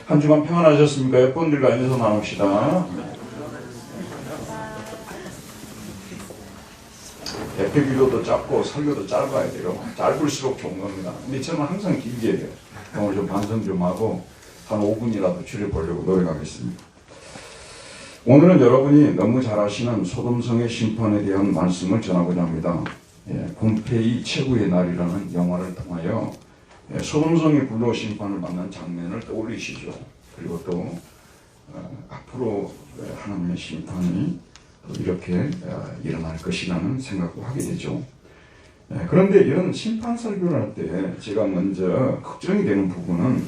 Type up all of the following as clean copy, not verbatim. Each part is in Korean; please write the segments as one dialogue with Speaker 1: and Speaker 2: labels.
Speaker 1: 한 주간 평안하셨습니까? 여러분들과 인사 나눕시다. 대표 기도도 짧고 설교도 짧아야 돼요. 짧을수록 좋은 겁니다. 근데 저는 항상 길게 해요. 오늘 좀 반성 좀 하고 한 5분이라도 줄여보려고 노력하겠습니다. 오늘은 여러분이 너무 잘 아시는 소돔성의 심판에 대한 말씀을 전하고자 합니다. 폼페이 최후의 날이라는 영화를 통하여 소돔성이 불로 심판을 받는 장면을 떠올리시죠. 그리고 또 앞으로 하나님의 심판이 이렇게 일어날 것이라는 생각도 하게 되죠. 그런데 이런 심판 설교를 할 때 제가 먼저 걱정이 되는 부분은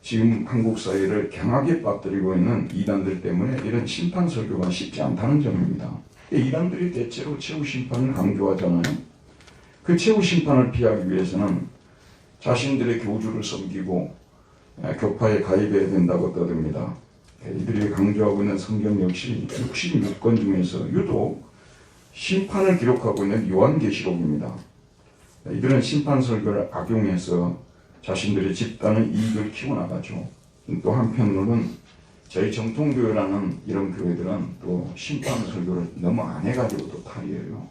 Speaker 1: 지금 한국 사회를 경악에 빠뜨리고 있는 이단들 때문에 이런 심판 설교가 쉽지 않다는 점입니다. 이단들이 대체로 최후 심판을 강조하잖아요. 그 최후 심판을 피하기 위해서는 자신들의 교주를 섬기고 교파에 가입해야 된다고 떠듭니다. 이들이 강조하고 있는 성경 역시 66권 중에서 유독 심판을 기록하고 있는 요한계시록입니다. 이들은 심판 설교를 악용해서 자신들의 집단의 이익을 키워나가죠. 또 한편으로는 저희 정통교회라는 이런 교회들은 또 심판 설교를 너무 안 해가지고 또 탈이에요.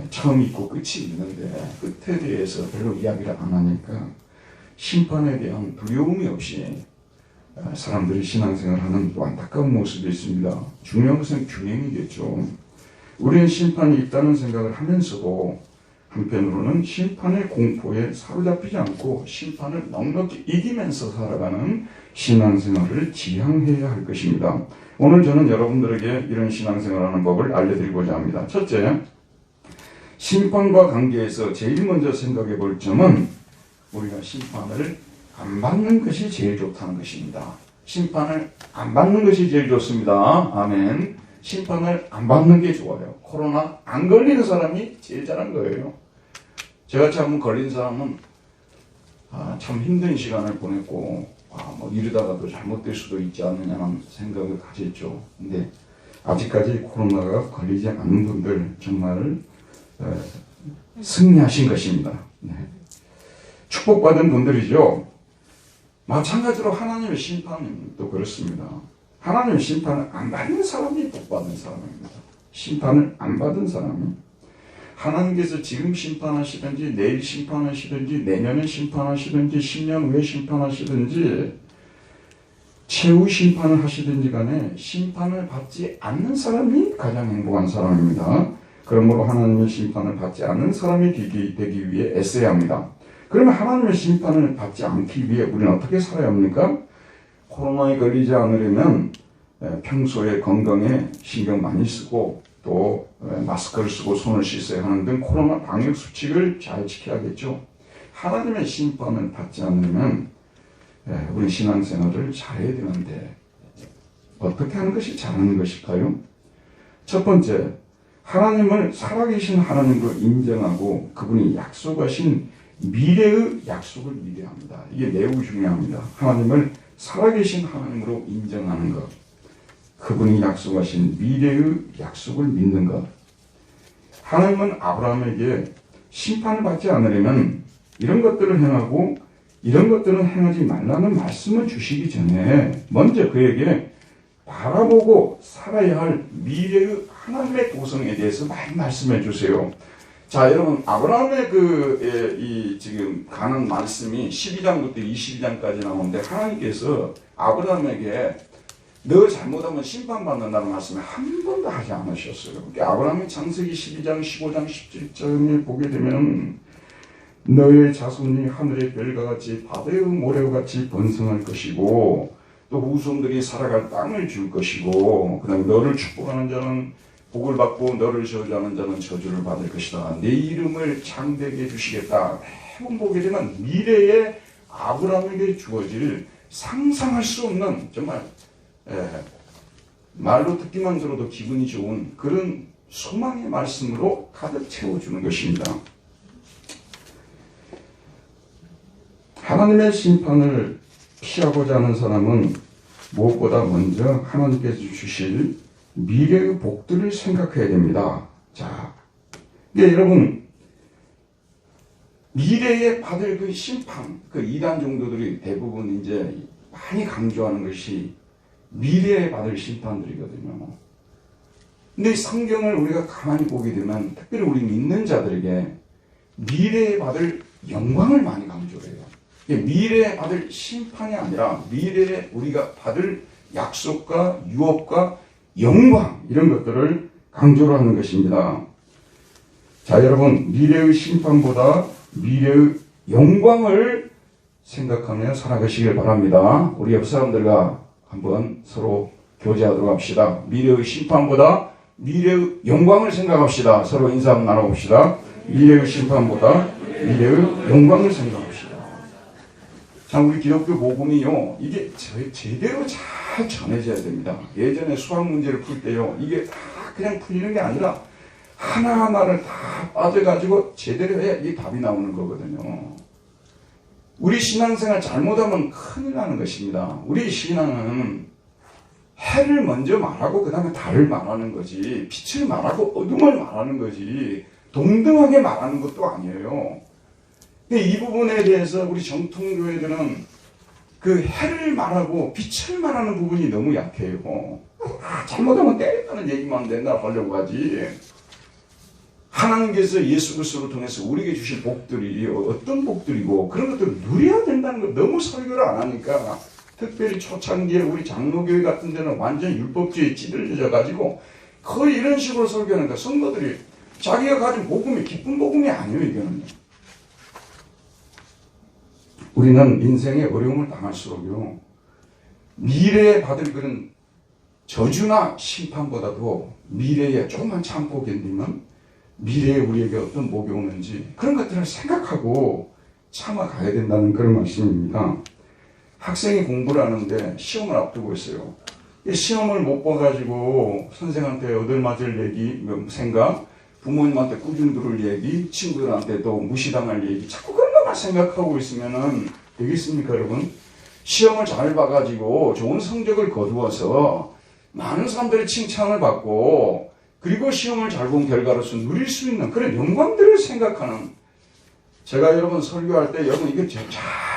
Speaker 1: 처음이 있고 끝이 있는데 끝에 대해서 별로 이야기를 안 하니까 심판에 대한 두려움이 없이 사람들이 신앙생활을 하는 또 안타까운 모습이 있습니다. 중요한 것은 균형이겠죠. 우리는 심판이 있다는 생각을 하면서도 한편으로는 심판의 공포에 사로잡히지 않고 심판을 넉넉히 이기면서 살아가는 신앙생활을 지향해야 할 것입니다. 오늘 저는 여러분들에게 이런 신앙생활하는 법을 알려드리고자 합니다. 첫째, 심판과 관계에서 제일 먼저 생각해 볼 점은 우리가 심판을 안 받는 것이 제일 좋다는 것입니다. 심판을 안 받는 것이 제일 좋습니다. 아멘. 심판을 안 받는 게 좋아요. 코로나 안 걸리는 사람이 제일 잘한 거예요. 제가 참 걸린 사람은 참 힘든 시간을 보냈고 뭐 이러다가도 잘못될 수도 있지 않느냐는 생각을 가졌죠. 근데 아직까지 코로나가 걸리지 않는 분들 정말 승리하신 것입니다. 네. 축복받은 분들이죠. 마찬가지로 하나님의 심판도 그렇습니다. 하나님의 심판을 안 받는 사람이 복받은 사람입니다. 심판을 안 받은 사람이 하나님께서 지금 심판하시든지 내일 심판하시든지 내년에 심판하시든지 10년 후에 심판하시든지 최후 심판을 하시든지 간에 심판을 받지 않는 사람이 가장 행복한 사람입니다. 그러므로 하나님의 심판을 받지 않는 사람이 되기 위해 애써야 합니다. 그러면 하나님의 심판을 받지 않기 위해 우리는 어떻게 살아야 합니까? 코로나에 걸리지 않으려면 평소에 건강에 신경 많이 쓰고 또 마스크를 쓰고 손을 씻어야 하는 등 코로나 방역 수칙을 잘 지켜야겠죠. 하나님의 심판을 받지 않으면 우리 신앙생활을 잘해야 되는데 어떻게 하는 것이 잘하는 것일까요? 첫 번째, 하나님을 살아계신 하나님으로 인정하고 그분이 약속하신 미래의 약속을 믿어야 합니다. 이게 매우 중요합니다. 하나님을 살아계신 하나님으로 인정하는 것, 그분이 약속하신 미래의 약속을 믿는 것. 하나님은 아브라함에게 심판을 받지 않으려면 이런 것들을 행하고 이런 것들은 행하지 말라는 말씀을 주시기 전에 먼저 그에게 바라보고 살아야 할 미래의 하나님의 도성에 대해서 많이 말씀해 주세요. 자, 여러분, 아브라함의 지금 가는 말씀이 12장부터 22장까지 나오는데 하나님께서 아브라함에게 너 잘못하면 심판받는다는 말씀을 한 번도 하지 않으셨어요. 아브라함의 창세기 12장, 15장, 17장에 보게 되면 너의 자손이 하늘의 별과 같이 바다의 모래와 같이 번성할 것이고 또 후손들이 살아갈 땅을 줄 것이고 그다음에 너를 축복하는 자는 복을 받고 너를 저주하는 자는 저주를 받을 것이다. 내 이름을 창대하게 해주시겠다. 매번 보게 되면 미래에 아브라함에게 주어질 상상할 수 없는 정말 말로 듣기만 들어도 기분이 좋은 그런 소망의 말씀으로 가득 채워주는 것입니다. 하나님의 심판을 피하고자 하는 사람은 무엇보다 먼저 하나님께서 주실 미래의 복들을 생각해야 됩니다. 자, 여러분, 미래에 받을 그 심판, 그 이단 종교들이 대부분 이제 많이 강조하는 것이 미래에 받을 심판들이거든요. 근데 이 성경을 우리가 가만히 보게 되면 특별히 우리 믿는 자들에게 미래에 받을 영광을 많이 강조해요. 미래에 받을 심판이 아니라 미래에 우리가 받을 약속과 유업과 영광, 이런 것들을 강조를 하는 것입니다. 자, 여러분, 미래의 심판보다 미래의 영광을 생각하며 살아가시길 바랍니다. 우리 옆 사람들과 한번 서로 교제하도록 합시다. 미래의 심판보다 미래의 영광을 생각합시다. 서로 인사 한번 나눠봅시다. 미래의 심판보다 미래의 영광을 생각합시다. 참, 우리 기독교 복음이요, 이게 제대로 잘 전해져야 됩니다. 예전에 수학 문제를 풀 때요, 이게 다 그냥 풀리는 게 아니라 하나하나를 다 빠져가지고 제대로 해야 이 답이 나오는 거거든요. 우리 신앙생활 잘못하면 큰일 나는 것입니다. 우리 신앙은 해를 먼저 말하고 그 다음에 달을 말하는 거지, 빛을 말하고 어둠을 말하는 거지 동등하게 말하는 것도 아니에요. 근데 이 부분에 대해서 우리 정통교회들은 그 해를 말하고 빛을 말하는 부분이 너무 약해요. 잘못하면 때린다는 얘기만 맨날 하려고 하지. 하나님께서 예수 그리스도를 통해서 우리에게 주신 복들이 어떤 복들이고 그런 것들을 누려야 된다는 걸 너무 설교를 안 하니까, 특별히 초창기에 우리 장로교회 같은 데는 완전 율법주의에 찌들려져 가지고 거의 이런 식으로 설교하니까 성도들이 자기가 가진 복음이 기쁜 복음이 아니에요. 이거는 우리는 인생의 어려움을 당할수록요, 미래에 받을 그런 저주나 심판보다도 미래에 조금만 참고 견디면 미래에 우리에게 어떤 복이 오는지 그런 것들을 생각하고 참아가야 된다는 그런 말씀입니다. 학생이 공부를 하는데 시험을 앞두고 있어요. 시험을 못 봐가지고 선생한테 얻을맞을 얘기, 생각, 부모님한테 꾸중 들을 얘기, 친구들한테 또 무시당할 얘기, 자꾸 그런 것만 생각하고 있으면 되겠습니까, 여러분? 시험을 잘 봐가지고 좋은 성적을 거두어서 많은 사람들의 칭찬을 받고, 그리고 시험을 잘 본 결과로서 누릴 수 있는 그런 영광들을 생각하는, 제가 여러분 설교할 때 여러분 이거 잘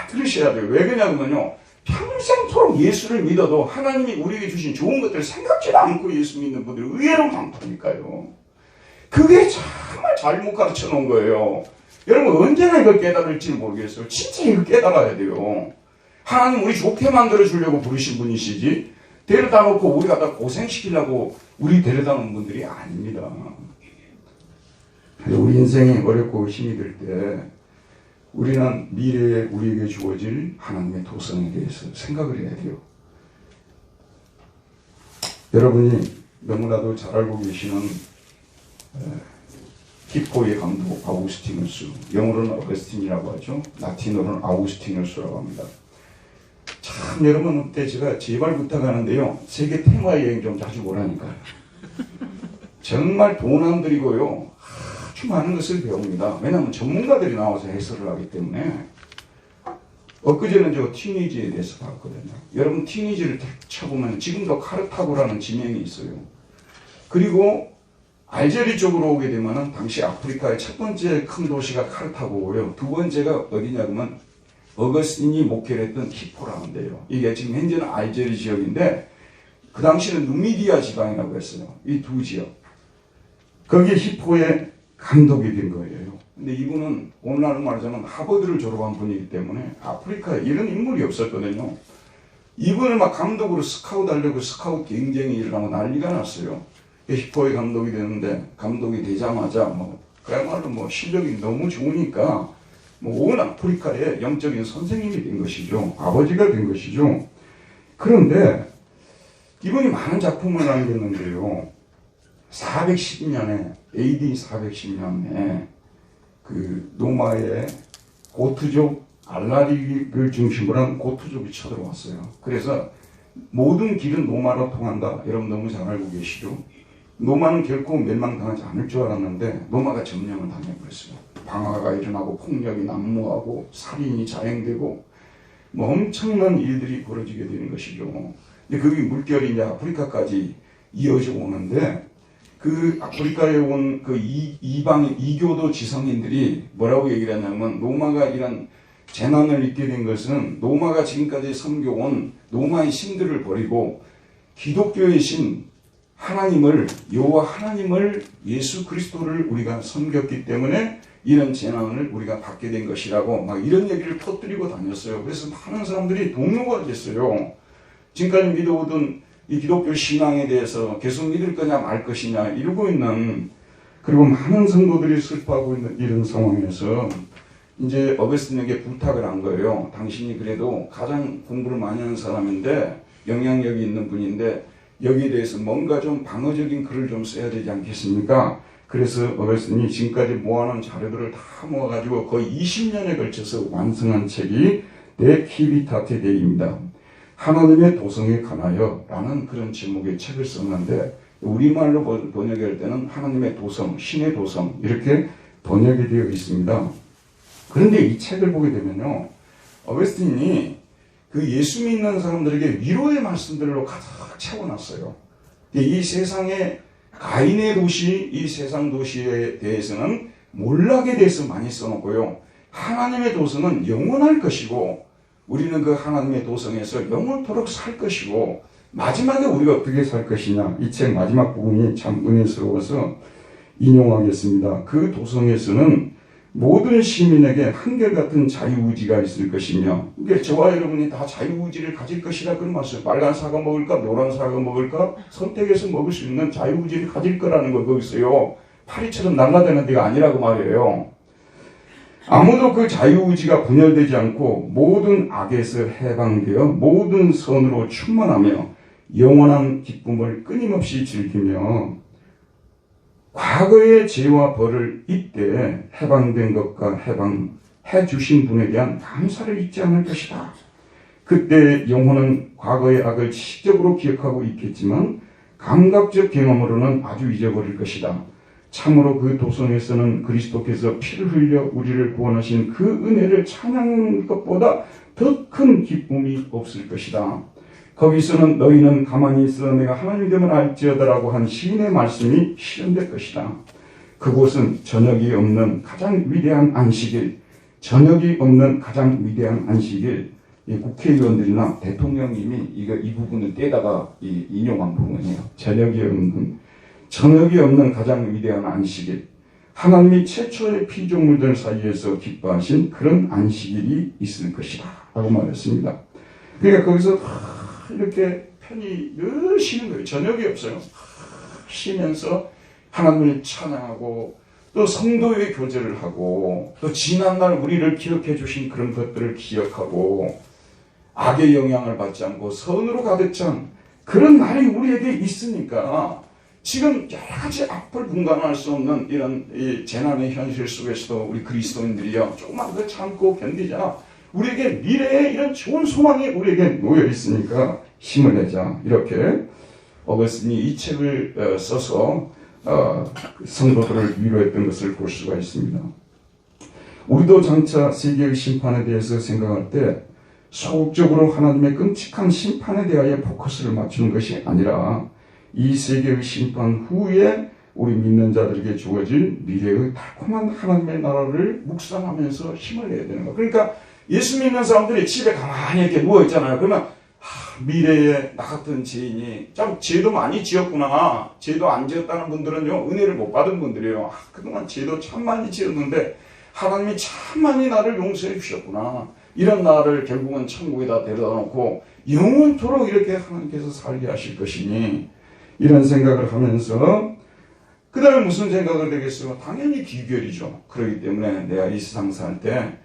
Speaker 1: 들으셔야 돼요. 왜 그러냐면요, 평생토록 예수를 믿어도 하나님이 우리에게 주신 좋은 것들을 생각지도 않고 예수 믿는 분들이 의외로 많다니까요. 그게 정말 잘못 가르쳐 놓은 거예요. 여러분 언제나 이걸 깨달을지 모르겠어요. 진짜 이걸 깨달아야 돼요. 하나님 우리 좋게 만들어 주려고 부르신 분이시지, 데려다 놓고 우리 갖다 고생시키려고 우리 데려다 놓은 분들이 아닙니다. 우리 인생이 어렵고 힘이 들 때 우리는 미래에 우리에게 주어질 하나님의 도성에 대해서 생각을 해야 돼요. 여러분이 너무나도 잘 알고 계시는 히포의 감독 아우구스티누스, 영어로는 어거스틴이라고 하죠. 라틴어로는 아우구스티누스라고 합니다. 참, 여러분한테 제가 제발 부탁하는데요, 세계 테마 여행 좀 자주 오라니까요. 정말 돈 안 들이고요, 아주 많은 것을 배웁니다. 왜냐하면 전문가들이 나와서 해설을 하기 때문에. 엊그제는 저 티니지에 대해서 봤거든요. 여러분 티니지를 쳐보면 지금도 카르타고라는 지명이 있어요. 그리고 알제리 쪽으로 오게 되면 당시 아프리카의 첫 번째 큰 도시가 카르타고고요. 두 번째가 어디냐면 어거스틴이 목회를 했던 히포라는 데요. 이게 지금 현재는 알제리 지역인데 그 당시는 누미디아 지방이라고 했어요. 이 두 지역. 거기에 히포의 감독이 된 거예요. 근데 이분은 오늘날 말하자면 하버드를 졸업한 분이기 때문에 아프리카에 이런 인물이 없었거든요. 이분을 막 감독으로 스카우트 하려고 스카우트 경쟁이 일어나고 난리가 났어요. 히포의 감독이 되는데, 감독이 되자마자 그야말로 실력이 너무 좋으니까 온 아프리카의 영적인 선생님이 된 것이죠. 아버지가 된 것이죠. 그런데 이분이 많은 작품을 남겼는데요. 410년에 AD 410년에 그 노마의 고트족 알라릭을 중심으로 한 고트족이 쳐들어왔어요. 그래서 모든 길은 노마로 통한다. 여러분 너무 잘 알고 계시죠? 노마는 결코 멸망당하지 않을 줄 알았는데 노마가 점령을 당해버렸어요. 방화가 일어나고 폭력이 난무하고 살인이 자행되고 엄청난 일들이 벌어지게 되는 것이죠. 근데 그게 물결이 이제 아프리카까지 이어져 오는데, 그 아프리카에 온 그 이교도 지성인들이 뭐라고 얘기를 했냐면, 노마가 이런 재난을 입게 된 것은 로마가 지금까지 섬겨온 로마의 신들을 버리고 기독교의 신 하나님을, 여호와 하나님을, 예수 그리스도를 우리가 섬겼기 때문에 이런 재난을 우리가 받게 된 것이라고 막 이런 얘기를 터뜨리고 다녔어요. 그래서 많은 사람들이 동요가 됐어요. 지금까지 믿어오던 이 기독교 신앙에 대해서 계속 믿을 거냐 말 것이냐 이러고 있는, 그리고 많은 성도들이 슬퍼하고 있는 이런 상황에서 이제 어거스틴에게 부탁을 한 거예요. 당신이 그래도 가장 공부를 많이 하는 사람인데 영향력이 있는 분인데 여기에 대해서 뭔가 좀 방어적인 글을 좀 써야 되지 않겠습니까? 그래서 어거스틴이 지금까지 모아놓은 자료들을 다 모아가지고 거의 20년에 걸쳐서 완성한 책이 데 키비타테 데이입니다. 하나님의 도성에 관하여 라는 그런 제목의 책을 썼는데 우리말로 번역할 때는 하나님의 도성, 신의 도성 이렇게 번역이 되어 있습니다. 그런데 이 책을 보게 되면요, 어거스틴이 그 예수 믿는 사람들에게 위로의 말씀들로 가득 채워놨어요. 이 세상의 가인의 도시, 이 세상 도시에 대해서는 몰락에 대해서 많이 써놓고요. 하나님의 도성은 영원할 것이고 우리는 그 하나님의 도성에서 영원토록 살 것이고 마지막에 우리가 어떻게 살 것이냐. 이 책 마지막 부분이 참 은혜스러워서 인용하겠습니다. 그 도성에서는 모든 시민에게 한결같은 자유의지가 있을 것이며, 이게 저와 여러분이 다 자유의지를 가질 것이라 그런 말씀. 빨간 사과 먹을까 노란 사과 먹을까 선택해서 먹을 수 있는 자유의지를 가질 거라는 걸 거기서요. 파리처럼 날아다니는 데가 아니라고 말이에요. 아무도 그 자유의지가 분열되지 않고 모든 악에서 해방되어 모든 선으로 충만하며 영원한 기쁨을 끊임없이 즐기며 과거의 죄와 벌을 이때 해방된 것과 해방해 주신 분에 대한 감사를 잊지 않을 것이다. 그때 영혼은 과거의 악을 지적으로 기억하고 있겠지만 감각적 경험으로는 아주 잊어버릴 것이다. 참으로 그 도성에서는 그리스도께서 피를 흘려 우리를 구원하신 그 은혜를 찬양하는 것보다 더 큰 기쁨이 없을 것이다. 거기서는 너희는 가만히 있어 내가 하나님됨을 알지어다라고 한 시인의 말씀이 실현될 것이다. 그곳은 저녁이 없는 가장 위대한 안식일, 저녁이 없는 가장 위대한 안식일. 국회의원들이나 대통령님이 이 부분을 떼다가 인용한 부분이에요. 저녁이 없는 가장 위대한 안식일. 하나님이 최초의 피조물들 사이에서 기뻐하신 그런 안식일이 있을 것이다 라고 말했습니다. 그러니까 거기서 이렇게 편히 늘 쉬는 거예요. 저녁이 없어요. 쉬면서 하나님을 찬양하고 또 성도의 교제를 하고 또 지난날 우리를 기억해 주신 그런 것들을 기억하고 악의 영향을 받지 않고 선으로 가득 찬 그런 날이 우리에게 있으니까 지금 여러 가지 악플 분간할 수 없는 이런 이 재난의 현실 속에서도 우리 그리스도인들이요 조금만 더 참고 견디자. 우리에게 미래에 이런 좋은 소망이 우리에게 놓여 있으니까 힘을 내자. 이렇게 어거스틴이 이 책을 써서 성도들을 위로했던 것을 볼 수가 있습니다. 우리도 장차 세계의 심판에 대해서 생각할 때 소극적으로 하나님의 끔찍한 심판에 대하여 포커스를 맞추는 것이 아니라 이 세계의 심판 후에 우리 믿는 자들에게 주어질 미래의 달콤한 하나님의 나라를 묵상하면서 힘을 내야 되는 거예요. 그러니까 예수 믿는 사람들이 집에 가만히 이렇게 누워있잖아요. 그러면 미래에 나 같은 죄인이 참 죄도 많이 지었구나. 죄도 안 지었다는 분들은요 은혜를 못 받은 분들이에요. 그동안 죄도 참 많이 지었는데 하나님이 참 많이 나를 용서해 주셨구나. 이런 나를 결국은 천국에다 데려다 놓고 영원토록 이렇게 하나님께서 살게 하실 것이니 이런 생각을 하면서 그 다음에 무슨 생각을 되겠어요? 당연히 기결이죠. 그렇기 때문에 내가 이 세상 살 때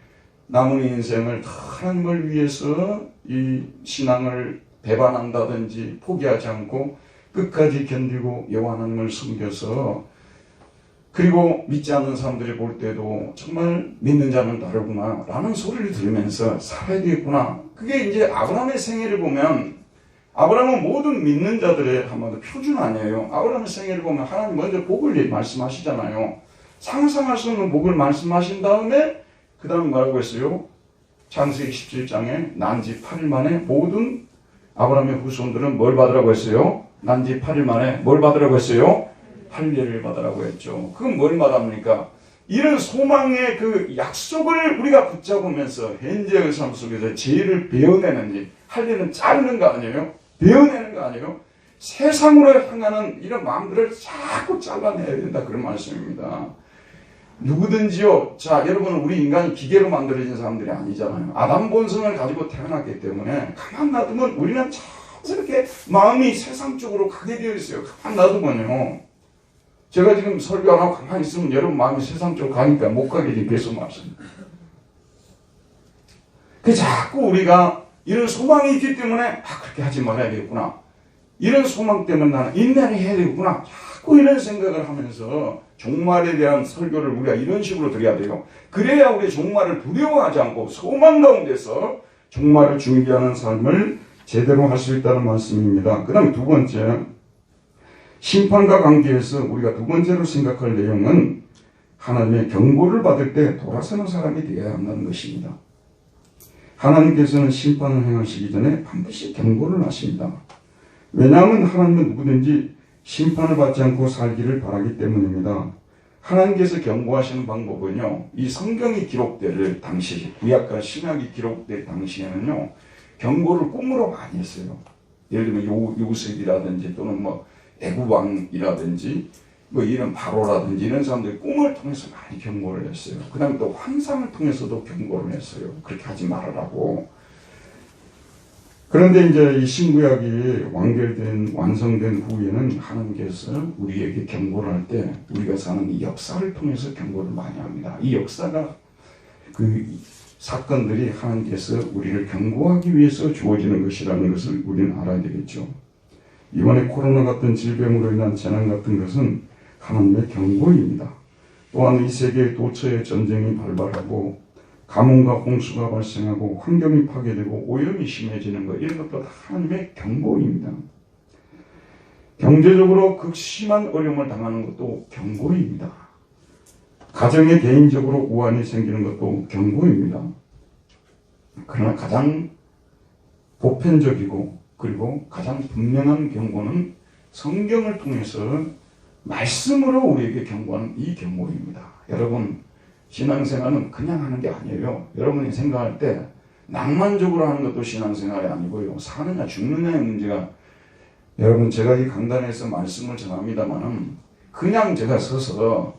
Speaker 1: 남은 인생을 다 하나님을 위해서 이 신앙을 배반한다든지 포기하지 않고 끝까지 견디고 여호와 하나님을 섬겨서 그리고 믿지 않는 사람들이 볼 때도 정말 믿는 자는 다르구나 라는 소리를 들으면서 살아야 되겠구나. 그게 이제 아브라함의 생애를 보면 아브라함은 모든 믿는 자들의 한마디로 표준 아니에요. 아브라함의 생애를 보면 하나님 먼저 복을 말씀하시잖아요. 상상할 수 없는 복을 말씀하신 다음에 그 다음에 뭐라고 했어요? 창세기 17장에 난지 8일 만에 모든 아브라함의 후손들은 뭘 받으라고 했어요? 난지 8일 만에 뭘 받으라고 했어요? 할례를 받으라고 했죠. 그건 뭘 말합니까? 이런 소망의 그 약속을 우리가 붙잡으면서 현재의 삶 속에서 죄를 베어내는지, 할 일은 자르는 거 아니에요? 베어내는 거 아니에요? 세상으로 향하는 이런 마음들을 자꾸 잘라내야 된다, 그런 말씀입니다. 누구든지요, 자, 여러분은 우리 인간이 기계로 만들어진 사람들이 아니잖아요. 아담 본성을 가지고 태어났기 때문에 가만 놔두면 우리는 저렇게 마음이 세상 쪽으로 가게 되어 있어요. 가만 놔두면요. 제가 지금 설교 안 하고 가만히 있으면 여러분 마음이 세상 쪽으로 가니까 못 가게 지금 계속 말씀입니다. 그 자꾸 우리가 이런 소망이 있기 때문에 그렇게 하지 말아야겠구나. 이런 소망 때문에 나는 인내를 해야 되겠구나. 자꾸 이런 생각을 하면서 종말에 대한 설교를 우리가 이런 식으로 드려야 돼요. 그래야 우리 종말을 두려워하지 않고 소망 가운데서 종말을 준비하는 삶을 제대로 할 수 있다는 말씀입니다. 그 다음에 두 번째, 심판과 관계에서 우리가 두 번째로 생각할 내용은 하나님의 경고를 받을 때 돌아서는 사람이 되어야 한다는 것입니다. 하나님께서는 심판을 행하시기 전에 반드시 경고를 하십니다. 왜냐하면 하나님은 누구든지 심판을 받지 않고 살기를 바라기 때문입니다. 하나님께서 경고하시는 방법은요, 이 성경이 기록될 당시, 구약과 신약이 기록될 당시에는요, 경고를 꿈으로 많이 했어요. 예를 들면 요셉이라든지 또는 뭐 애굽왕이라든지 뭐 이런 바로라든지 이런 사람들이 꿈을 통해서 많이 경고를 했어요. 그 다음에 또 환상을 통해서도 경고를 했어요. 그렇게 하지 말으라고. 그런데 이제 이 신구약이 완성된 후에는 하나님께서 우리에게 경고를 할 때 우리가 사는 이 역사를 통해서 경고를 많이 합니다. 이 역사가 그 사건들이 하나님께서 우리를 경고하기 위해서 주어지는 것이라는 것을 우리는 알아야 되겠죠. 이번에 코로나 같은 질병으로 인한 재난 같은 것은 하나님의 경고입니다. 또한 이 세계에 도처에 전쟁이 발발하고 가뭄과 홍수가 발생하고 환경이 파괴되고 오염이 심해지는 것, 이런 것도 다 하나님의 경고입니다. 경제적으로 극심한 어려움을 당하는 것도 경고입니다. 가정에 개인적으로 우환이 생기는 것도 경고입니다. 그러나 가장 보편적이고 그리고 가장 분명한 경고는 성경을 통해서 말씀으로 우리에게 경고하는 이 경고입니다. 여러분, 신앙생활은 그냥 하는 게 아니에요. 여러분이 생각할 때 낭만적으로 하는 것도 신앙생활이 아니고요. 사느냐 죽느냐의 문제가, 여러분 제가 이 강단에서 말씀을 전합니다마는 그냥 제가 서서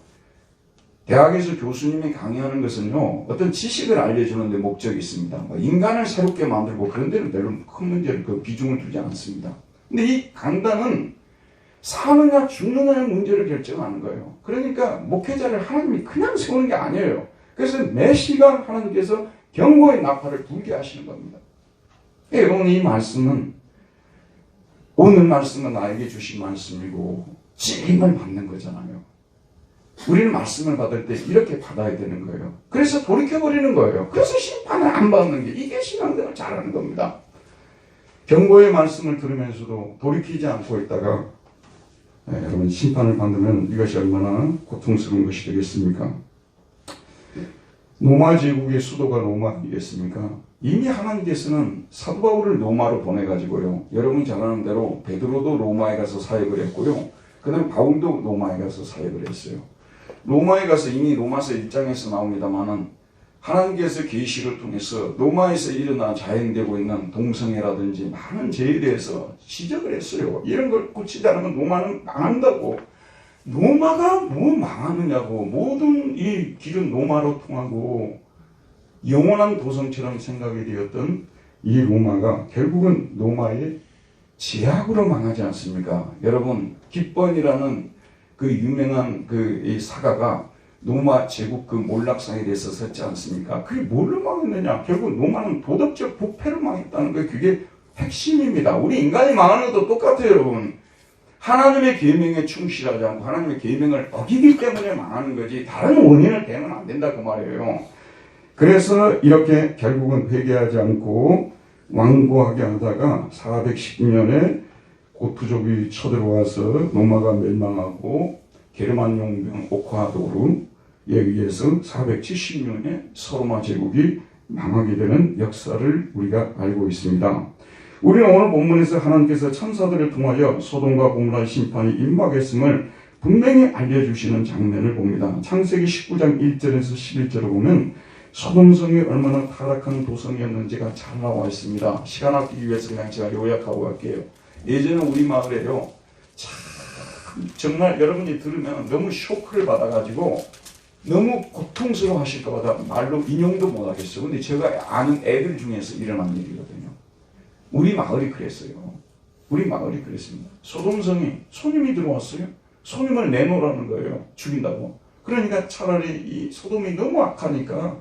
Speaker 1: 대학에서 교수님이 강의하는 것은요, 어떤 지식을 알려주는 데 목적이 있습니다. 뭐 인간을 새롭게 만들고 그런 데는 별로 큰 문제를, 그 비중을 두지 않습니다. 근데 이 강단은 사느냐 죽느냐의 문제를 결정하는 거예요. 그러니까 목회자를 하나님이 그냥 세우는 게 아니에요. 그래서 매 시간 하나님께서 경고의 나팔을 불게 하시는 겁니다. 여러분, 이 말씀은, 오늘 말씀은 나에게 주신 말씀이고 책임을 받는 거잖아요. 우리는 말씀을 받을 때 이렇게 받아야 되는 거예요. 그래서 돌이켜버리는 거예요. 그래서 심판을 안 받는 게, 이게 신앙생활을 잘하는 겁니다. 경고의 말씀을 들으면서도 돌이키지 않고 있다가 여러분 심판을 받으면 이것이 얼마나 고통스러운 것이 되겠습니까? 로마 제국의 수도가 로마 아니겠습니까? 이미 하나님께서는 사도 바울을 로마로 보내가지고요, 여러분이 잘 아는 대로 베드로도 로마에 가서 사역을 했고요, 그 다음에 바울도 로마에 가서 사역을 했어요. 로마에 가서 이미 로마서 1장에서 나옵니다만은 하나님께서 계시를 통해서 로마에서 일어나 자행되고 있는 동성애라든지 많은 죄에 대해서 지적을 했어요. 이런 걸 고치지 않으면 로마는 망한다고. 로마가 뭐 망하느냐고. 모든 이 길은 로마로 통하고 영원한 도성처럼 생각이 되었던 이 로마가 결국은 로마의 제약으로 망하지 않습니까? 여러분, 깃번이라는 그 유명한 이 사가가 로마 제국 그 몰락상에 대해서 썼지 않습니까? 그게 뭘로 망했느냐? 결국 로마는 도덕적 부패로 망했다는 게 그게 핵심입니다. 우리 인간이 망하는 것도 똑같아요, 여러분. 하나님의 계명에 충실하지 않고 하나님의 계명을 어기기 때문에 망하는 거지, 다른 원인을 대면 안 된다 그 말이에요. 그래서 이렇게 결국은 회개하지 않고 완고하게 하다가 419년에 고투족이 쳐들어와서 로마가 멸망하고 게르만 용병 오카도르에 의해서 470년에 서로마 제국이 망하게 되는 역사를 우리가 알고 있습니다. 우리는 오늘 본문에서 하나님께서 천사들을 통하여 소돔과 고모라의 심판이 임박했음을 분명히 알려주시는 장면을 봅니다. 창세기 19장 1절에서 11절을 보면 소돔성이 얼마나 타락한 도성이었는지가 잘 나와 있습니다. 시간 아끼기 위해서 그냥 제가 요약하고 갈게요. 예전에 우리 마을에요. 참 정말 여러분이 들으면 너무 쇼크를 받아가지고 너무 고통스러워 하실까봐 말로 인용도 못하겠어요. 근데 제가 아는 애들 중에서 일어난 일이거든요. 우리 마을이 그랬어요. 우리 마을이 그랬습니다. 소돔성이 손님이 들어왔어요. 손님을 내놓으라는 거예요. 죽인다고. 그러니까 차라리 이 소돔이 너무 악하니까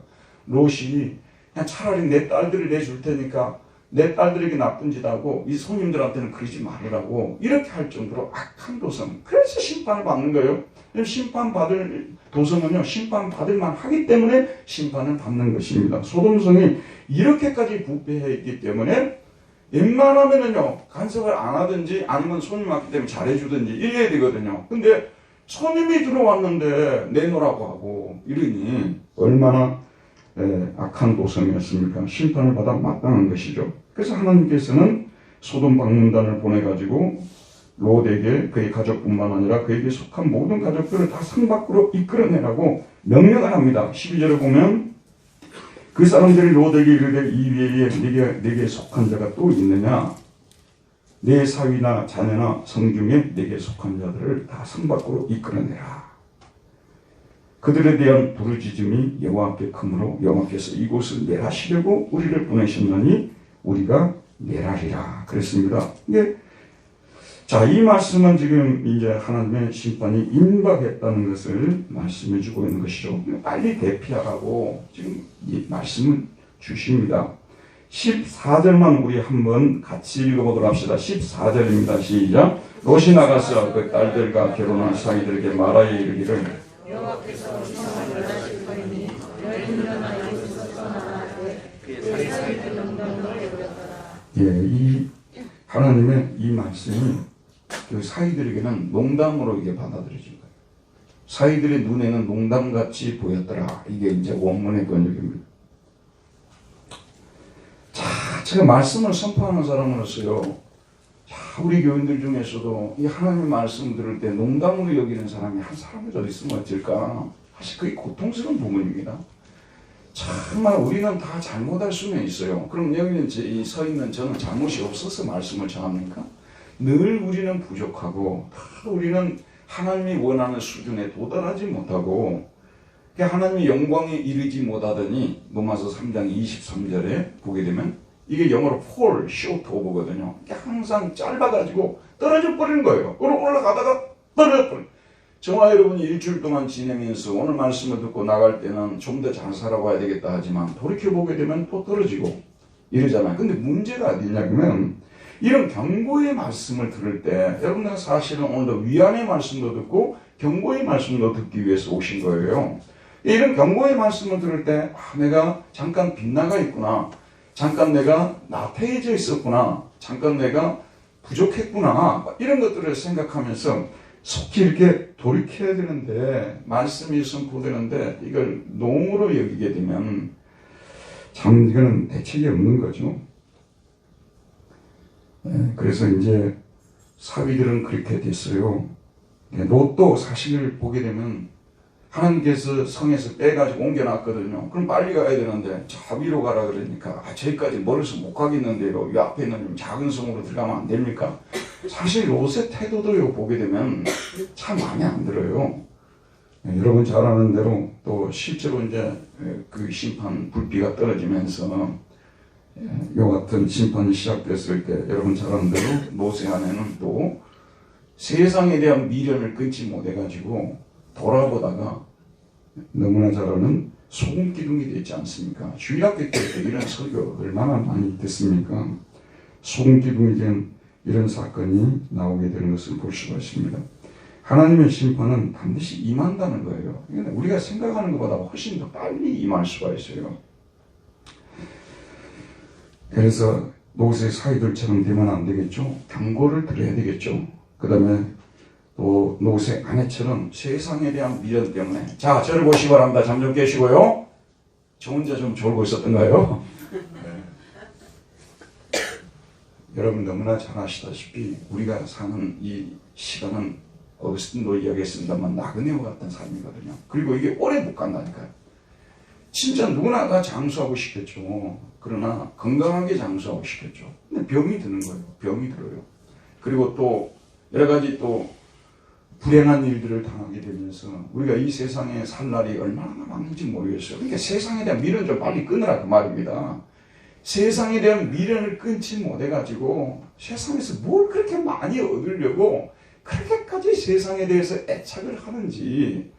Speaker 1: 롯이 그냥 차라리 내 딸들을 내줄 테니까 내 딸들에게 나쁜 짓 하고 이 손님들한테는 그러지 말으라고 이렇게 할 정도로 악한 도성. 그래서 심판을 받는 거예요. 심판받을 도성은요, 심판받을 만하기 때문에 심판을 받는 것입니다. 소돔성이 이렇게까지 부패해 있기 때문에 웬만하면은요, 간섭을 안 하든지 아니면 손님 왔기 때문에 잘해주든지 이래야 되거든요. 근데 손님이 들어왔는데 내놓으라고 하고 이러니 얼마나 악한 도성이었습니까? 심판을 받아 마땅한 것이죠. 그래서 하나님께서는 소돔 방문단을 보내가지고 롯에게 그의 가족뿐만 아니라 그에게 속한 모든 가족들을 다 성 밖으로 이끌어내라고 명령을 합니다. 12절에 보면 그 사람들이 롯에게 이르되 이 외에 내게 속한 자가 또 있느냐? 내 사위나 자녀나 성 중에 내게 속한 자들을 다 성 밖으로 이끌어내라. 그들에 대한 부르짖음이 여호와께 크므로 여호와께서 이곳을 멸하시려고 우리를 보내셨나니 우리가 멸하리라. 그랬습니다. 자, 이 말씀은 지금 이제 하나님의 심판이 임박했다는 것을 말씀해 주고 있는 것이죠. 빨리 대피하라고 지금 이 말씀을 주십니다. 14절만 우리 한번 같이 읽어보도록 합시다. 14절입니다. 시작. 롯이 나가서 그 딸들과 결혼한 사이들에게 말하여 이르기를
Speaker 2: 여호와께서 성을 멸하실 터이니 너희는 일어나 여기서 떠나가되 그의 사위들 명령을 내버렸더라.
Speaker 1: 이 하나님의 이 말씀이 그 사이들에게는 농담으로 이게 받아들여진 거예요. 사이들의 눈에는 농담같이 보였더라. 이게 이제 원문의 번역입니다. 자, 제가 말씀을 선포하는 사람으로서요. 자, 우리 교인들 중에서도 이 하나님의 말씀 들을 때 농담으로 여기는 사람이 한 사람이라도 있으면 어쩔까? 사실 그게 고통스러운 부분입니다. 정말 우리는 다 잘못할 수는 있어요. 그럼 여기는 이 서 있는 저는 잘못이 없어서 말씀을 전합니까? 늘 우리는 부족하고 우리는 하나님이 원하는 수준에 도달하지 못하고 하나님의 영광에 이르지 못하더니 로마서 3장 23절에 보게 되면 이게 영어로 fall short of거든요. 항상 짧아가지고 떨어져 버리는 거예요. 올라가다가 떨어져 버리는. 저와 여러분이 일주일 동안 지내면서 오늘 말씀을 듣고 나갈 때는 좀 더 잘 살아가야 되겠다 하지만 돌이켜보게 되면 또 떨어지고 이러잖아요. 근데 문제가 어디냐면 이런 경고의 말씀을 들을 때 여러분들은 사실은 오늘도 위안의 말씀도 듣고 경고의 말씀도 듣기 위해서 오신 거예요. 이런 경고의 말씀을 들을 때 내가 잠깐 빗나가 있구나. 잠깐 내가 나태해져 있었구나. 잠깐 내가 부족했구나. 이런 것들을 생각하면서 속히 이렇게 돌이켜야 되는데 말씀이 선포되는데 이걸 농으로 여기게 되면 참 이거는 대책이 없는 거죠. 그래서 이제 사위들은 그렇게 됐어요. 롯도 사실을 보게 되면 하나님께서 성에서 빼가지고 옮겨놨거든요. 그럼 빨리 가야 되는데 저 위로 가라 그러니까 저기까지 멀어서 못 가겠는데요. 이 앞에 있는 좀 작은 성으로 들어가면 안 됩니까? 사실 롯의 태도도요 보게 되면 참 마음에 안 들어요. 여러분 잘 아는 대로 또 실제로 이제 그 심판 불비가 떨어지면서 요 같은 심판이 시작됐을 때 여러분 잘 아는 대로 롯의 아내는 또 세상에 대한 미련을 끊지 못해가지고 돌아보다가 너무나 잘 아는 소금 기둥이 되지 않습니까? 주일학교 때 이런 설교 얼마나 많이 듣습니까? 소금 기둥이 된 이런 사건이 나오게 되는 것을 볼 수가 있습니다. 하나님의 심판은 반드시 임한다는 거예요. 우리가 생각하는 것보다 훨씬 더 빨리 임할 수가 있어요. 그래서 롯의 사이들처럼 되면 안 되겠죠. 경고를 들어야 되겠죠. 그 다음에 또 롯의 아내처럼 세상에 대한 미련 때문에 자, 저를 보시기 바랍니다. 잠 좀 깨시고요. 저 혼자 좀 졸고 있었던가요? 여러분 너무나 잘 아시다시피 우리가 사는 이 시간은 어거스틴도 이야기했습니다만 나그네와 같은 삶이거든요. 그리고 이게 오래 못 간다니까요. 진짜 누구나 다 장수하고 싶겠죠. 그러나 건강하게 장수하고 싶겠죠. 근데 병이 드는 거예요. 병이 들어요. 그리고 또 여러 가지 또 불행한 일들을 당하게 되면서 우리가 이 세상에 살 날이 얼마나 많은지 모르겠어요. 그러니까 세상에 대한 미련 좀 빨리 끊으라 그 말입니다. 세상에 대한 미련을 끊지 못해가지고 세상에서 뭘 그렇게 많이 얻으려고 그렇게까지 세상에 대해서 애착을 하는지,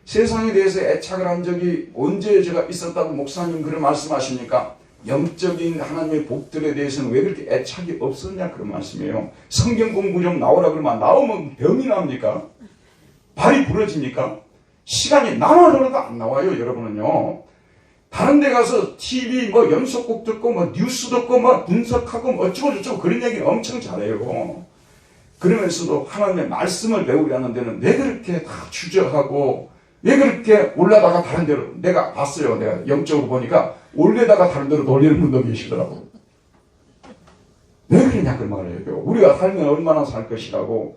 Speaker 1: 세상에 대해서 애착을 한 적이 언제 제가 있었다고 목사님 그런 말씀하십니까? 영적인 하나님의 복들에 대해서는 왜 그렇게 애착이 없었냐 그런 말씀이에요. 성경 공부 좀 나오라 그러면 나오면 병이 납니까? 발이 부러집니까? 시간이 나와서도 안 나와요. 여러분은요. 다른 데 가서 TV 뭐 연속곡 듣고 뭐 뉴스 듣고 뭐 분석하고 뭐 어쩌고저쩌고 그런 얘기 엄청 잘해요. 그러면서도 하나님의 말씀을 배우려는 데는 왜 그렇게 다 주저하고 왜 그렇게 올라다가 다른 데로, 내가 봤어요. 내가 영적으로 보니까 올려다가 다른 데로 돌리는 분도 계시더라고. 왜 그러냐 그 말이에요. 우리가 살면 얼마나 살 것이라고.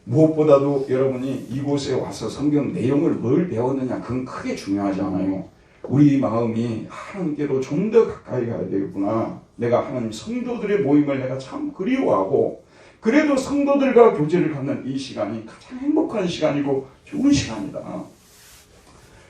Speaker 1: 무엇보다도 여러분이 이곳에 와서 성경 내용을 뭘 배웠느냐 그건 크게 중요하지 않아요. 우리 마음이 하나님께로 좀 더 가까이 가야 되겠구나. 내가 하나님 성도들의 모임을 내가 참 그리워하고 그래도 성도들과 교제를 갖는 이 시간이 가장 행복한 시간이고 좋은 시간이다.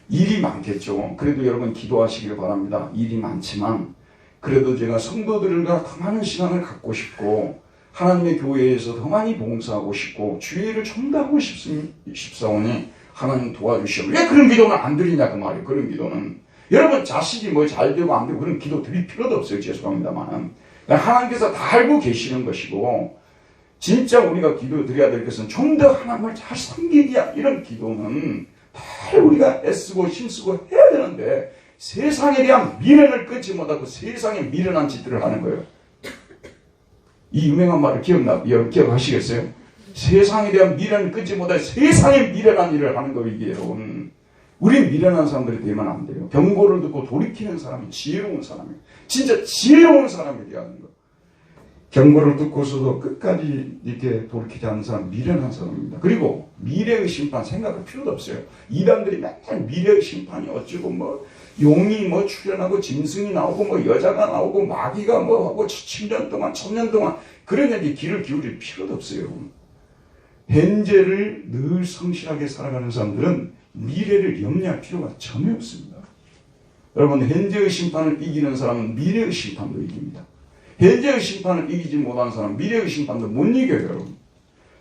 Speaker 1: 일이 많겠죠. 그래도 여러분 기도하시길 바랍니다. 일이 많지만 그래도 제가 성도들과 더 많은 시간을 갖고 싶고 하나님의 교회에서 더 많이 봉사하고 싶고 주의를 좀 더 하고 싶사오니 하나님 도와주시오. 왜 그런 기도는 안 드리냐 그 말이에요. 그런 기도는 여러분 자식이 뭐 잘 되고 안 되고 그런 기도 드릴 필요도 없어요. 죄송합니다만 하나님께서 다 알고 계시는 것이고 진짜 우리가 기도 드려야 될 것은 좀 더 하나님을 잘 섬기기야. 이런 기도는 다 우리가 애쓰고 힘쓰고 해야 되는데 세상에 대한 미련을 끊지 못하고 세상에 미련한 짓들을 하는 거예요. 이 유명한 말을 기억하시겠어요? 세상에 대한 미련을 끊지 못하고 세상에 미련한 일을 하는 거예요. 이게 여러분. 우린 미련한 사람들이 되면 안 돼요. 경고를 듣고 돌이키는 사람이 지혜로운 사람이에요. 진짜 지혜로운 사람이 되어야 하는 거예요. 경고를 듣고서도 끝까지 이렇게 돌이키지 않는 사람 미련한 사람입니다. 그리고 미래의 심판 생각할 필요도 없어요. 이단들이 맨날 미래의 심판이 어쩌고 뭐 용이 뭐 출현하고 짐승이 나오고 뭐 여자가 나오고 마귀가 뭐 하고 7년 동안 1000년 동안 그런 얘기 귀를 기울일 필요도 없어요. 현재를 늘 성실하게 살아가는 사람들은 미래를 염려할 필요가 전혀 없습니다. 여러분 현재의 심판을 이기는 사람은 미래의 심판도 이깁니다. 현재의 심판을 이기지 못한 사람 미래의 심판도 못 이겨요. 여러분.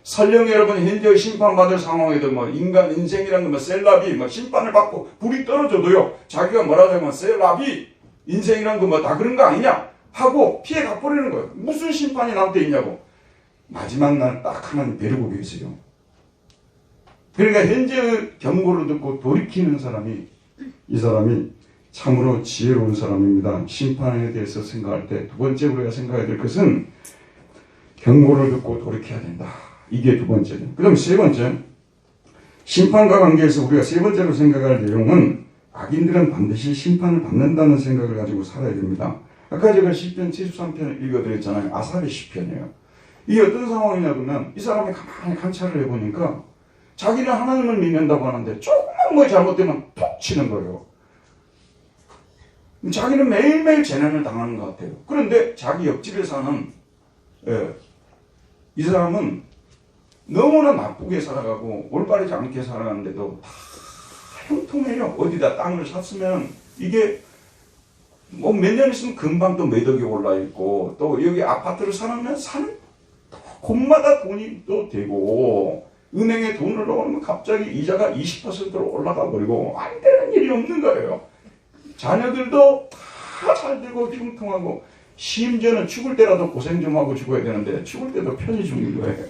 Speaker 1: 설령 여러분 현재의 심판받을 상황에도 뭐 인간 인생이라는 뭐 셀라비 뭐 심판을 받고 불이 떨어져도요 자기가 뭐라고 하면 셀라비 인생이라는 거 뭐 다 그런 거 아니냐 하고 피해 가버리는 거예요. 무슨 심판이 나한테 있냐고. 마지막 날 딱 하나님 데리고 계세요. 그러니까 현재의 경고를 듣고 돌이키는 사람이 이 사람이 참으로 지혜로운 사람입니다. 심판에 대해서 생각할 때 두 번째 우리가 생각해야 될 것은 경고를 듣고 돌이켜야 된다. 이게 두 번째죠. 그 다음에 세 번째, 심판과 관계해서 우리가 세 번째로 생각할 내용은 악인들은 반드시 심판을 받는다는 생각을 가지고 살아야 됩니다. 아까 제가 시편 73편을 읽어드렸잖아요. 아삽의 시편이에요. 이게 어떤 상황이냐 그러면 이 사람이 가만히 관찰을 해보니까 자기는 하나님을 믿는다고 하는데 조금만 뭐 잘못되면 톡 치는 거예요. 자기는 매일매일 재난을 당하는 것 같아요. 그런데 자기 옆집에 사는 이 사람은 너무나 나쁘게 살아가고 올바르지 않게 살아가는데도 다 형통해요. 어디다 땅을 샀으면 이게 뭐 몇 년 있으면 금방 또 매덕이 올라 있고 또 여기 아파트를 사면 사는 곳마다 돈이 또 되고 은행에 돈을 넣으면 갑자기 이자가 20%로 올라가 버리고 안 되는 일이 없는 거예요. 자녀들도 다 잘 되고 형통하고 심지어는 죽을 때라도 고생 좀 하고 죽어야 되는데 죽을 때도 편히 죽는 거예요.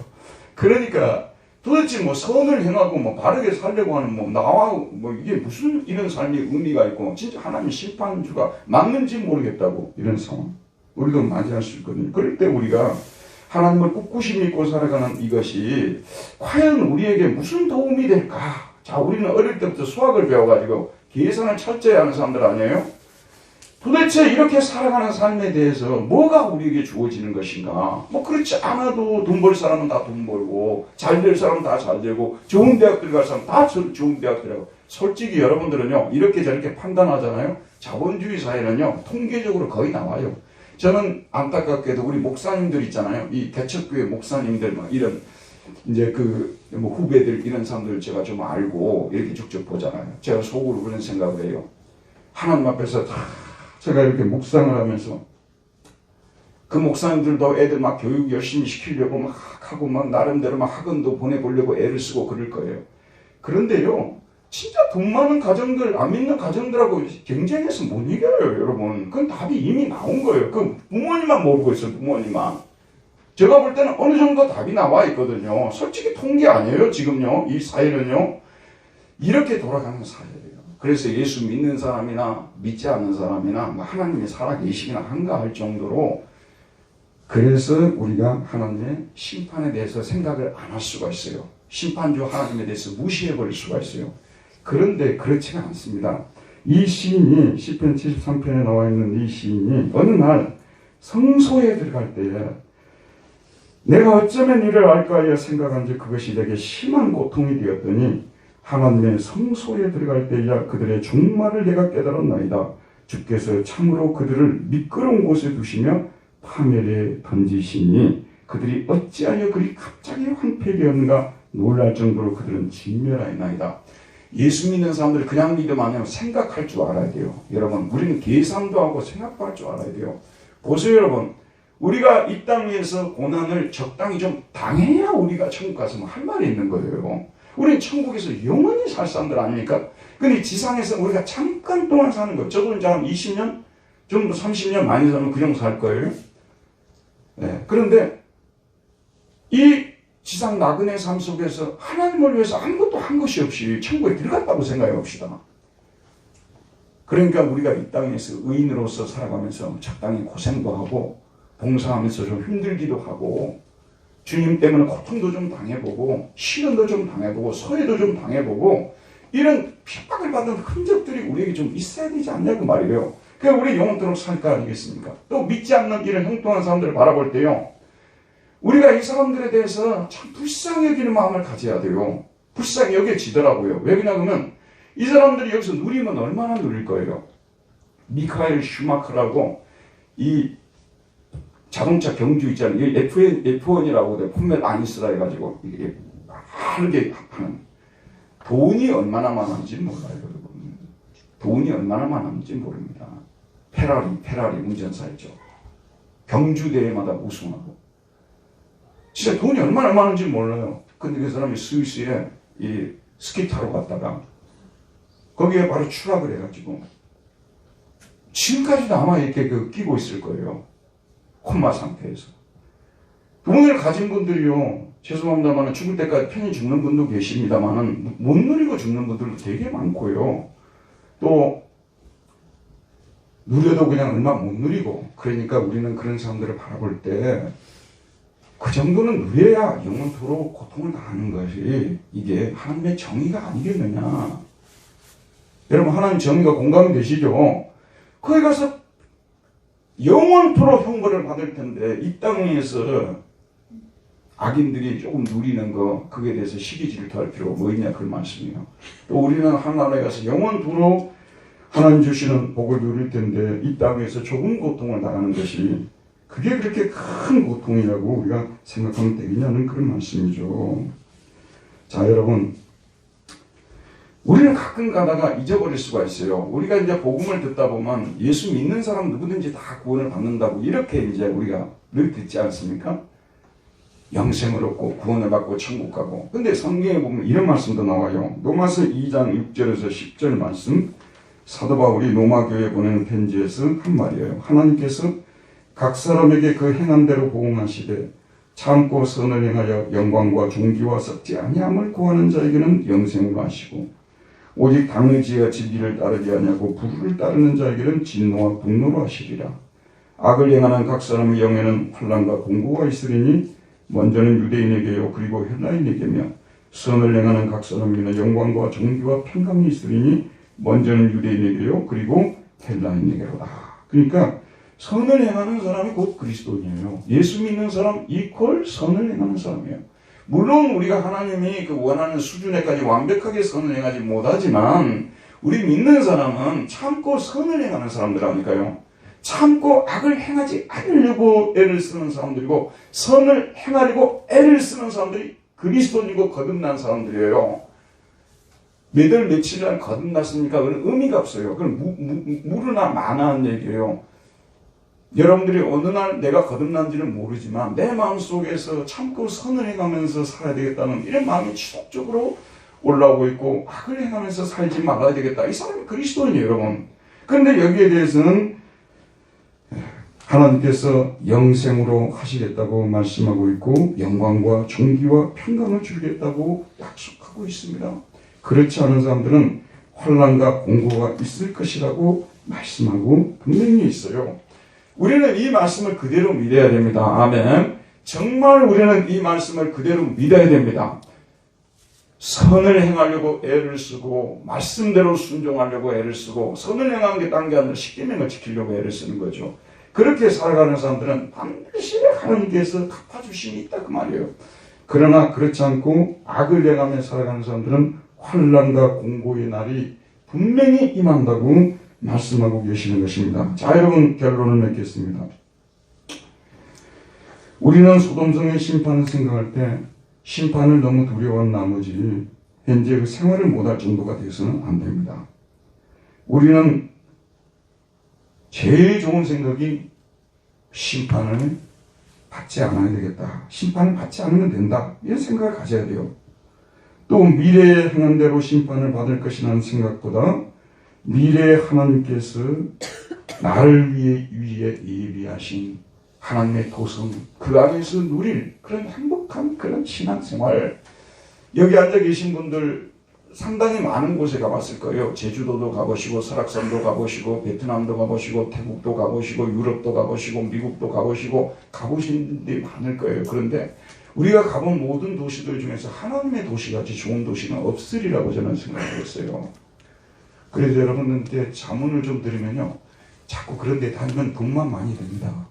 Speaker 1: 그러니까 도대체 뭐 선을 행하고 뭐 바르게 살려고 하는 뭐 나와 뭐 이게 무슨 이런 삶이 의미가 있고 진짜 하나님 심판주가 맞는지 모르겠다고 이런 상황 우리도 맞이할 수 있거든요. 그럴 때 우리가 하나님을 꿋꿋이 믿고 살아가는 이것이 과연 우리에게 무슨 도움이 될까? 자, 우리는 어릴 때부터 수학을 배워가지고 계산을 철저히 하는 사람들 아니에요? 도대체 이렇게 살아가는 삶에 대해서 뭐가 우리에게 주어지는 것인가? 뭐 그렇지 않아도 돈 벌 사람은 다 돈 벌고 잘 될 사람은 다 잘 되고 좋은 대학들 갈 사람은 다 좋은 대학들하고 솔직히 여러분들은요 이렇게 저렇게 판단하잖아요. 자본주의 사회는요 통계적으로 거의 나와요. 저는 안타깝게도 우리 목사님들 있잖아요. 이 개척교회 목사님들 막 이런 이제 뭐 후배들 이런 사람들 제가 좀 알고 이렇게 직접 보잖아요. 제가 속으로 그런 생각을 해요. 하나님 앞에서 다 제가 이렇게 묵상을 하면서 그 목사님들도 애들 막 교육 열심히 시키려고 막 하고 막 나름대로 막 학원도 보내보려고 애를 쓰고 그럴 거예요. 그런데요, 진짜 돈 많은 가정들, 안 믿는 가정들하고 경쟁해서 못 이겨요, 여러분. 그건 답이 이미 나온 거예요. 그 부모님만 모르고 있어요, 부모님만. 제가 볼 때는 어느 정도 답이 나와 있거든요. 솔직히 통계 아니에요, 지금요. 이 사회는요. 이렇게 돌아가는 사회예요. 그래서 예수 믿는 사람이나 믿지 않는 사람이나 뭐 하나님이 살아계시기나 한가 할 정도로 그래서 우리가 하나님의 심판에 대해서 생각을 안 할 수가 있어요. 심판주 하나님에 대해서 무시해버릴 수가 있어요. 그런데 그렇지가 않습니다. 이 시인이 시편 73편에 나와 있는 이 시인이 어느 날 성소에 들어갈 때에 내가 어쩌면 이를 알까 하여 생각한지 그것이 내게 심한 고통이 되었더니 하나님의 성소에 들어갈 때야 그들의 종말을 내가 깨달았나이다. 주께서 참으로 그들을 미끄러운 곳에 두시며 파멸에 던지시니 그들이 어찌하여 그리 갑자기 황폐되었는가 놀랄 정도로 그들은 진멸하였나이다. 예수 믿는 사람들이 그냥 믿음 안 해요. 생각할 줄 알아야 돼요. 여러분 우리는 계산도 하고 생각도 할 줄 알아야 돼요. 보세요 여러분. 우리가 이 땅 위에서 고난을 적당히 좀 당해야 우리가 천국 가서 뭐 할 말이 있는 거예요. 우리는 천국에서 영원히 살 사람들 아닙니까? 근데 지상에서 우리가 잠깐 동안 사는 거예요. 저도 이제 한 20년 정도 30년 많이 살면 그 정도 살 거예요. 네. 그런데 이 지상 나그네 삶 속에서 하나님을 위해서 아무것도 한 것이 없이 천국에 들어갔다고 생각해 봅시다. 그러니까 우리가 이 땅에서 의인으로서 살아가면서 적당히 고생도 하고 봉사하면서 좀 힘들기도 하고 주님 때문에 고통도 좀 당해보고 시련도 좀 당해보고 소외도 좀 당해보고 이런 핍박을 받는 흔적들이 우리에게 좀 있어야 되지 않냐고 말이에요. 그래서 우리 영원토록 살 거 아니겠습니까? 또 믿지 않는 이런 형통한 사람들을 바라볼 때요. 우리가 이 사람들에 대해서 참 불쌍히 여기는 마음을 가져야 돼요. 불쌍히 여겨지더라고요. 왜 그러냐면 이 사람들이 여기서 누리면 얼마나 누릴 거예요. 미카엘 슈마커라고 이 자동차 경주 있잖아요. F1이라고 폼멜 아니스라 해가지고 이게 빠르게 하는 돈이 얼마나 많은지 몰라요, 여러분. 돈이 얼마나 많은지 모릅니다. 페라리 운전사였죠. 경주 대회마다 우승하고. 진짜 돈이 얼마나 많은지 몰라요. 근데 그 사람이 스위스에 이 스키 타러 갔다가 거기에 바로 추락을 해가지고 지금까지도 아마 이렇게 끼고 있을 거예요. 코마 상태에서. 돈을 가진 분들이요, 죄송합니다만 죽을 때까지 편히 죽는 분도 계십니다만은 못 누리고 죽는 분들도 되게 많고요. 또 누려도 그냥 얼마 못 누리고. 그러니까 우리는 그런 사람들을 바라볼 때 그 정도는 누려야 영원토록 고통을 당하는 것이 이게 하나님의 정의가 아니겠느냐. 여러분 하나님 정의가 공감이 되시죠? 거기 가서 영원토록 형벌을 받을 텐데 이 땅 위에서 악인들이 조금 누리는 거 그거에 대해서 시기 질투할 필요가 뭐 있냐 그런 말씀이에요. 또 우리는 하나님에 가서 영원토록 하나님 주시는 복을 누릴 텐데 이 땅 위에서 조금 고통을 당하는 것이 그게 그렇게 큰 고통이라고 우리가 생각하면 되겠냐는 그런 말씀이죠. 자 여러분, 우리는 가끔 가다가 잊어버릴 수가 있어요. 우리가 이제 복음을 듣다 보면 예수 믿는 사람 누구든지 다 구원을 받는다고 이렇게 이제 우리가 늘 듣지 않습니까? 영생을 얻고 구원을 받고 천국 가고. 근데 성경에 보면 이런 말씀도 나와요. 로마서 2장 6절에서 10절 말씀, 사도 바울이 로마 교회에 보내는 편지에서 한 말이에요. 하나님께서 각 사람에게 그 행한 대로 보응하시되 참고 선을 행하여 영광과 존귀와 썩지 아니함을 구하는 자에게는 영생을 하시고 오직 당의지와 진리를 따르지 아니하고 불의를 따르는 자에게는 진노와 분노로 하시리라. 악을 행하는 각 사람의 영에는 환난과 공고가 있으리니 먼저는 유대인에게요 그리고 헬라인에게며 선을 행하는 각 사람에게는 영광과 존귀와 평강이 있으리니 먼저는 유대인에게요 그리고 헬라인에게로다. 그러니까 선을 행하는 사람이 곧 그리스도인이에요. 예수 믿는 사람 이퀄 선을 행하는 사람이에요. 물론 우리가 하나님이 그 원하는 수준에까지 완벽하게 선을 행하지 못하지만 우리 믿는 사람은 참고 선을 행하는 사람들이라니까요. 참고 악을 행하지 않으려고 애를 쓰는 사람들이고 선을 행하려고 애를 쓰는 사람들이 그리스도인이고 거듭난 사람들이에요. 몇월 며칠날 거듭났습니까? 그건 의미가 없어요. 그건 무르나 마나한 얘기예요. 여러분들이 어느 날 내가 거듭난지는 모르지만 내 마음속에서 참고 선을 행하면서 살아야 되겠다는 이런 마음이 지속적으로 올라오고 있고 악을 행하면서 살지 말아야 되겠다. 이 사람이 그리스도인이에요, 여러분. 그런데 여기에 대해서는 하나님께서 영생으로 하시겠다고 말씀하고 있고 영광과 존귀와 평강을 주겠다고 약속하고 있습니다. 그렇지 않은 사람들은 환난과 공고가 있을 것이라고 말씀하고 분명히 있어요. 우리는 이 말씀을 그대로 믿어야 됩니다. 아멘. 정말 우리는 이 말씀을 그대로 믿어야 됩니다. 선을 행하려고 애를 쓰고 말씀대로 순종하려고 애를 쓰고 선을 행하는 게 딴 게 아니라 십계명을 지키려고 애를 쓰는 거죠. 그렇게 살아가는 사람들은 반드시 하나님께서 갚아주심이 있다 그 말이에요. 그러나 그렇지 않고 악을 행하며 살아가는 사람들은 환난과 공고의 날이 분명히 임한다고 말씀하고 계시는 것입니다. 자, 여러분 결론을 맺겠습니다. 우리는 소돔성의 심판을 생각할 때 심판을 너무 두려워한 나머지 현재 그 생활을 못할 정도가 되어서는 안 됩니다. 우리는 제일 좋은 생각이 심판을 받지 않아야 되겠다. 심판을 받지 않으면 된다. 이런 생각을 가져야 돼요. 또 미래에 행한 대로 심판을 받을 것이라는 생각보다 미래에 하나님께서 나를 위해 예비하신 하나님의 도성 그 안에서 누릴 그런 행복한 그런 신앙생활. 여기 앉아 계신 분들 상당히 많은 곳에 가봤을 거예요. 제주도도 가보시고 설악산도 가보시고 베트남도 가보시고 태국도 가보시고 유럽도 가보시고 미국도 가보시고 가보신 데 많을 거예요. 그런데 우리가 가본 모든 도시들 중에서 하나님의 도시같이 좋은 도시는 없으리라고 저는 생각을 했어요. 그래서 여러분한테 자문을 좀 드리면요. 자꾸 그런 데 다니면 돈만 많이 듭니다.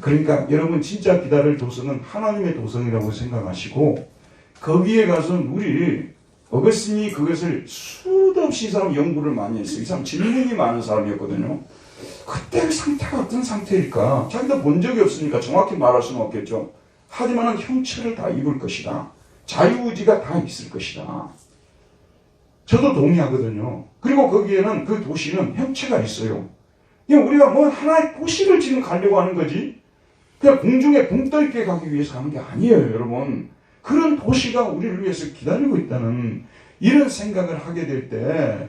Speaker 1: 그러니까 여러분 진짜 기다릴 도성은 하나님의 도성이라고 생각하시고 거기에 가서 누릴 어거스틴이 그것을 수도 없이 이 사람 연구를 많이 했어요. 이 사람 질문이 많은 사람이었거든요. 그때 상태가 어떤 상태일까? 자기도 본 적이 없으니까 정확히 말할 수는 없겠죠. 하지만 형체를 다 입을 것이다. 자유의지가 다 있을 것이다. 저도 동의하거든요. 그리고 거기에는 그 도시는 형체가 있어요. 그냥 우리가 뭐 하나의 도시를 지금 가려고 하는 거지 그냥 공중에 붕 떠있게 가기 위해서 하는 게 아니에요, 여러분. 그런 도시가 우리를 위해서 기다리고 있다는 이런 생각을 하게 될 때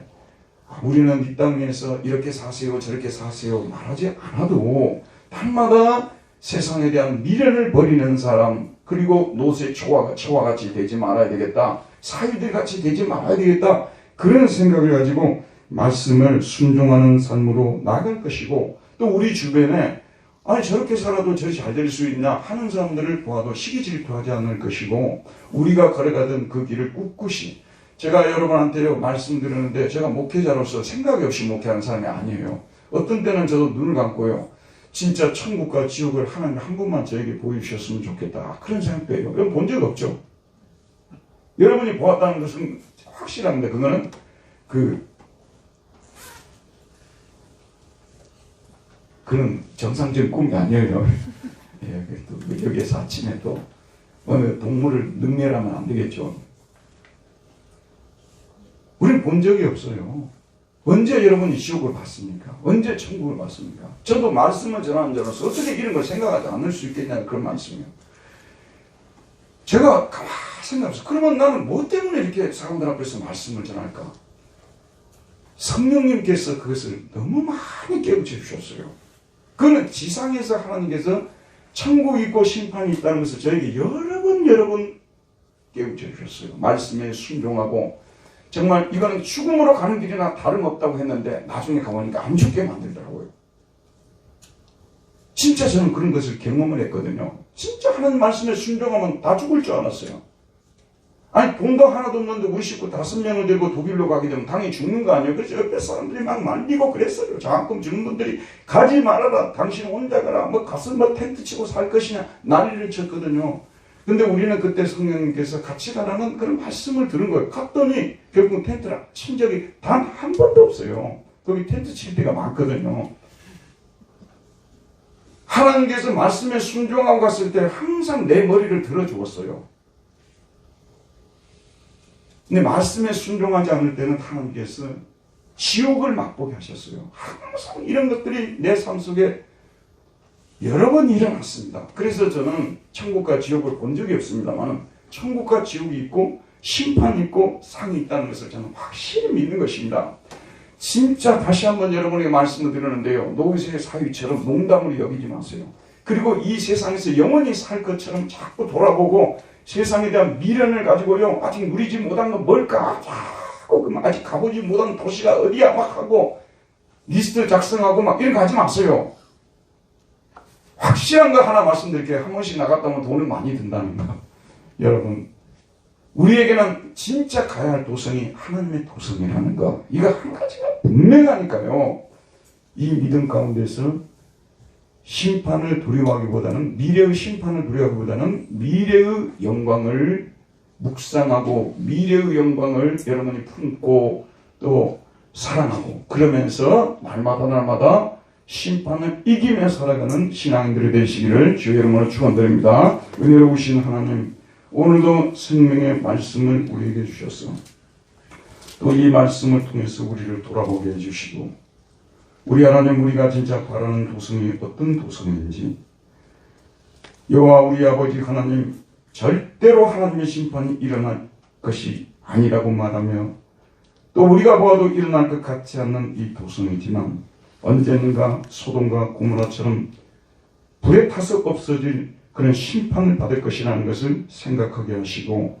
Speaker 1: 우리는 이 땅에서 이렇게 사세요 저렇게 사세요 말하지 않아도 땅마다 세상에 대한 미련을 버리는 사람 그리고 노새 초와 같이 되지 말아야 되겠다. 사위들 같이 되지 말아야 되겠다. 그런 생각을 가지고 말씀을 순종하는 삶으로 나아갈 것이고 또 우리 주변에 아니 저렇게 살아도 저렇게 잘 될 수 있냐 하는 사람들을 보아도 시기 질투하지 않을 것이고 우리가 걸어가던 그 길을 꿋꿋이 제가 여러분한테 말씀드리는데 제가 목회자로서 생각이 없이 목회하는 사람이 아니에요. 어떤 때는 저도 눈을 감고요. 진짜 천국과 지옥을 하나님 한 번만 저에게 보여주셨으면 좋겠다. 그런 생각도 해요. 여러분 본 적 없죠? 여러분이 보았다는 것은 확실한데 그거는 그런 정상적인 꿈이 아니에요. 예, 또 여기에서 아침에 또 어느 동물을 능멸하면 안 되겠죠. 우리는 본 적이 없어요. 언제 여러분이 지옥을 봤습니까? 언제 천국을 봤습니까? 저도 말씀을 전하는 자로서 어떻게 이런 걸 생각하지 않을 수 있겠냐는 그런 말씀이에요. 제가 가만히 생각해서 그러면 나는 뭐 때문에 이렇게 사람들 앞에서 말씀을 전할까? 성령님께서 그것을 너무 많이 깨우쳐 주셨어요. 그는 지상에서 하나님께서 천국이 있고 심판이 있다는 것을 저에게 여러 번 깨우쳐 주셨어요. 말씀에 순종하고 정말 이거는 죽음으로 가는 길이나 다름없다고 했는데 나중에 가보니까 안 죽게 만들더라고요. 진짜 저는 그런 것을 경험을 했거든요. 진짜 하나님 말씀에 순종하면 다 죽을 줄 알았어요. 아니 돈도 하나도 없는데 우리 식구 5명을 들고 독일로 가게 되면 당연히 죽는 거 아니에요. 그래서 옆에 사람들이 막 말리고 그랬어요. 장학금 주는 분들이 가지 말아라. 당신 혼자 가라. 뭐 가서 뭐 텐트 치고 살 것이냐 난리를 쳤거든요. 근데 우리는 그때 성령님께서 같이 가라는 그런 말씀을 들은 거예요. 갔더니 결국 텐트를 친 적이 단 한 번도 없어요. 거기 텐트 칠 때가 많거든요. 하나님께서 말씀에 순종하고 갔을 때 항상 내 머리를 들어주었어요. 근데 말씀에 순종하지 않을 때는 하나님께서 지옥을 맛보게 하셨어요. 항상 이런 것들이 내 삶 속에 여러 번 일어났습니다. 그래서 저는 천국과 지옥을 본 적이 없습니다만 천국과 지옥이 있고 심판이 있고 상이 있다는 것을 저는 확실히 믿는 것입니다. 진짜 다시 한번 여러분에게 말씀을 드리는데요. 노이세의 사위처럼 농담으로 여기지 마세요. 그리고 이 세상에서 영원히 살 것처럼 자꾸 돌아보고 세상에 대한 미련을 가지고요. 아직 누리지 못한 건 뭘까? 자꾸 아직 가보지 못한 도시가 어디야? 막 하고 리스트 작성하고 막 이런 거 하지 마세요. 확실한 거 하나 말씀드릴게요. 한 번씩 나갔다 오면 돈을 많이 든다는 거. 여러분, 우리에게는 진짜 가야 할 도성이 하나님의 도성이라는 거. 이거 한 가지가 분명하니까요. 이 믿음 가운데서 심판을 두려워하기보다는 미래의 심판을 두려워하기보다는 미래의 영광을 묵상하고 미래의 영광을 여러분이 품고 또 사랑하고 그러면서 날마다 심판을 이기며 살아가는 신앙인들이 되시기를 주의 이름으로 축원드립니다. 은혜로우신 하나님, 오늘도 생명의 말씀을 우리에게 주셔서 또 이 말씀을 통해서 우리를 돌아보게 해주시고 우리 하나님, 우리가 진짜 바라는 도성이 어떤 도성인지 여호와 우리 아버지 하나님, 절대로 하나님의 심판이 일어날 것이 아니라고 말하며 또 우리가 보아도 일어날 것 같지 않는 이 도성이지만 언젠가 소돔과 고모라처럼 불에 타서 없어질 그런 심판을 받을 것이라는 것을 생각하게 하시고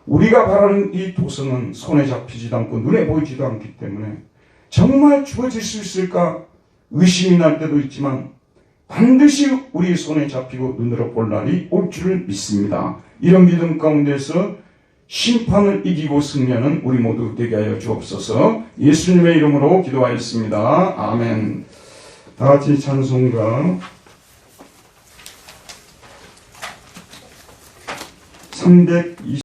Speaker 1: 우리가 바라는 이 도성은 손에 잡히지도 않고 눈에 보이지도 않기 때문에 정말 주어질 수 있을까 의심이 날 때도 있지만 반드시 우리 손에 잡히고 눈으로 볼 날이 올 줄을 믿습니다. 이런 믿음 가운데서 심판을 이기고 승리하는 우리 모두 되게 하여 주옵소서. 예수님의 이름으로 기도하였습니다. 아멘. 다 같이 찬송가 320